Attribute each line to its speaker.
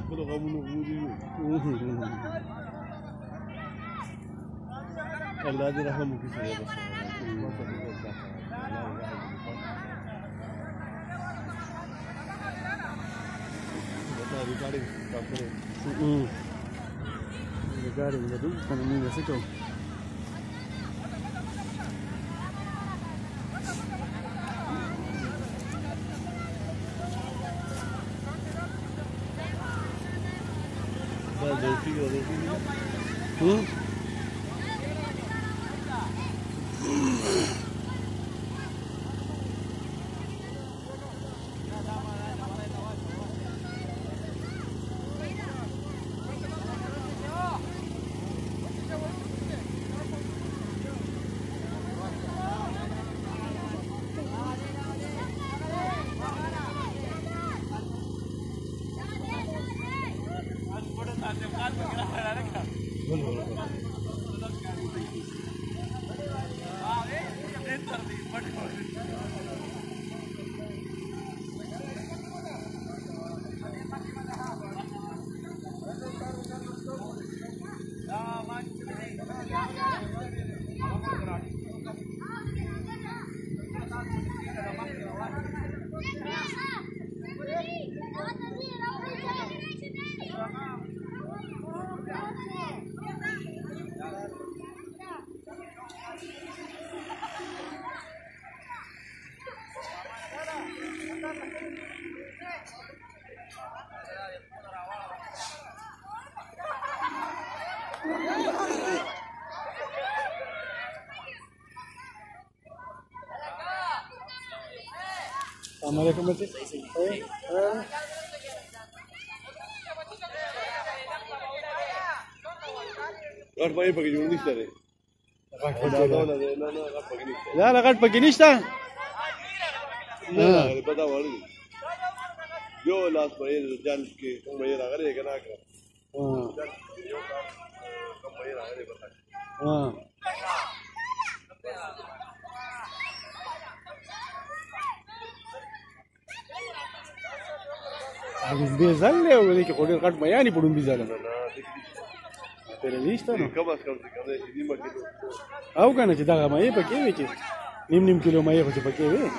Speaker 1: خپل غمونو غوري الله دې رحم وکړي سره بس
Speaker 2: regarding the do kan ni nasi tu Assalamualaikum Cik.
Speaker 1: غټ پای پکې جوړ نشته دی
Speaker 2: لا لا غټ پکې نشته
Speaker 1: نه پتا وړي یو لاس په ځان کې کوم یې راغلی کنه کړ یو کوم یې راغلی
Speaker 2: Habis bezal le o de que joder kat mayani por un bezal. Pero listo no.
Speaker 1: कम से कम दीदी मके
Speaker 2: Au kana che daga mai pa ke ve che. Nim kilo mai ko che pa ke ve.